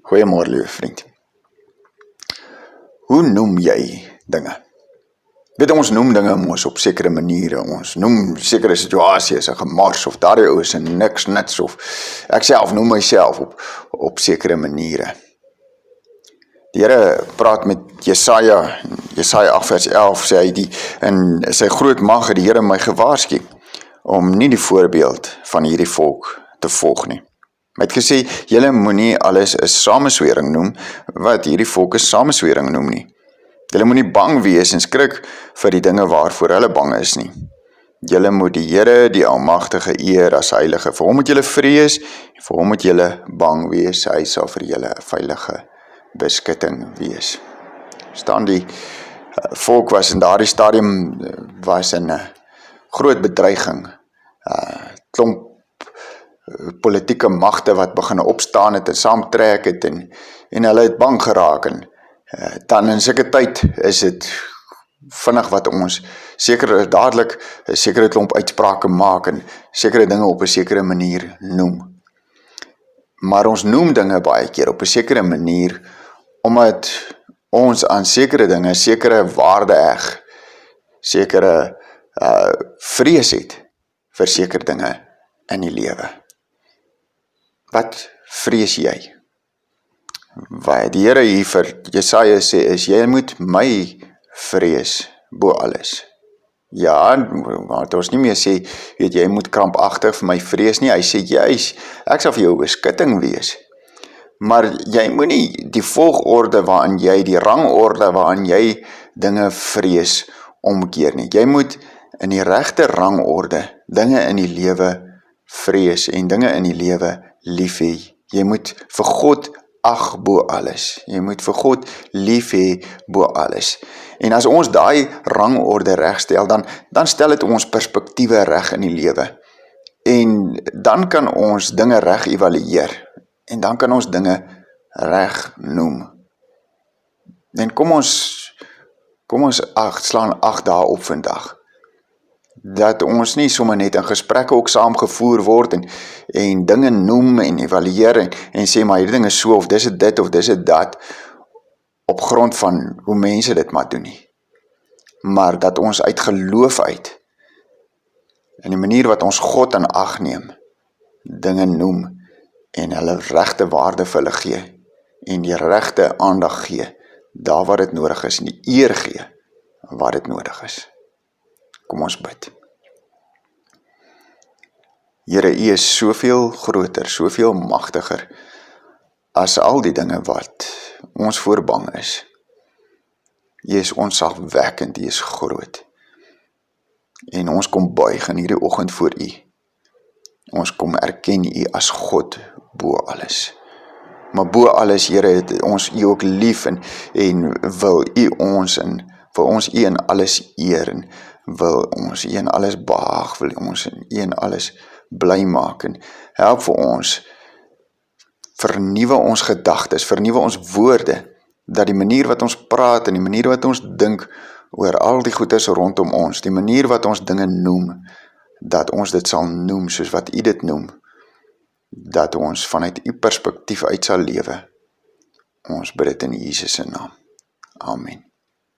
Goeiemôre, liewe vriend. Hoe noem jy dinge? Weet ons noem dinge mos op sekere maniere, ons noem sekere situasies, 'n gemors, of daardie ou is 'n niks, of ek self noem myself op sekere maniere. Die Here praat met Jesaja 8 vers 11, sê hy in sy groot mag het die Here my gewaarsku, om nie die voorbeeld van hierdie volk te volg nie. Hy het gesê, julle moenie alles 'n sameswering noem, wat hierdie volk 'n sameswering noem nie. Julle moenie bang wees en skrik vir die dinge waarvoor hulle bang is nie. Julle moet die Here, die Almagtige, eer as heilige. Vir hom moet julle vrees, en vir hom moet julle bang wees. Hy sal vir julle 'n veilige beskutting wees. Staan die volk was in daardie stadium was in 'n groot bedreiging. Klomp politieke magte wat begin opstaan het en saamtrek het en hulle het bang geraak en dan in sulke tyd is dit vinnig wat ons dadelik 'n sekere klomp uitsprake maak en sekere dinge op 'n sekere manier noem. Maar ons noem dinge baie keer op 'n sekere manier omdat ons aan sekere dinge, sekere waarde heg, sekere vrees het vir sekere dinge in die lewe. Wat vrees jy? Wat die Here hier vir Jesaja sê is, jy moet my vrees bo alles. Ja, maar ons nie meer sê, weet jy moet krampagtig vir my vrees nie, hy sê juis, ek sal vir jou beskutting wees. Maar jy moenie die volgorde waarin jy, die rangorde waarin jy dinge vrees omkeer nie. Jy moet in die regte rangorde dinge in die lewe vrees en dinge in die lewe lief hê. Jy moet vir God ag bo alles. Jy moet vir God lief hê bo alles. En as ons daai rangorde regstel, dan stel dit ons perspektiewe reg in die lewe. En dan kan ons dinge reg evalueer. En dan kan ons dinge reg noem. En kom ons slaan 8 dae op vandag. Dat ons nie sommer net in gesprekke ook saamgevoer word en dinge noem en evalueer en sê maar hierdie ding is so of dis dit of dis dat op grond van hoe mense dit maar doen nie. Maar dat ons uit geloof uit in die manier wat ons God in ag neem, dinge noem en hulle regte waarde vir hulle gee en die regte aandag gee daar waar dit nodig is en die eer gee waar dit nodig is. Kom ons bid. Here, U is soveel groter, soveel magtiger as al die dinge wat ons voor bang is. U is onsagwekkend, U is groot. En ons kom buig in hierdie oggend voor U. Ons kom erken U as God bo alles. Maar bo alles, Here, het ons U ook lief en wil U ons U in alles eer en wil ons U in alles behaag, wil ons U in alles bly maak en help vir ons, vernuwe ons gedagtes, vernuwe ons woorde, dat die manier wat ons praat en die manier wat ons dink oor al die goeders rondom ons, die manier wat ons dinge noem, dat ons dit sal noem soos wat U dit noem, dat ons vanuit U perspektief uit sal lewe. Ons bid dit in Jesus se naam. Amen.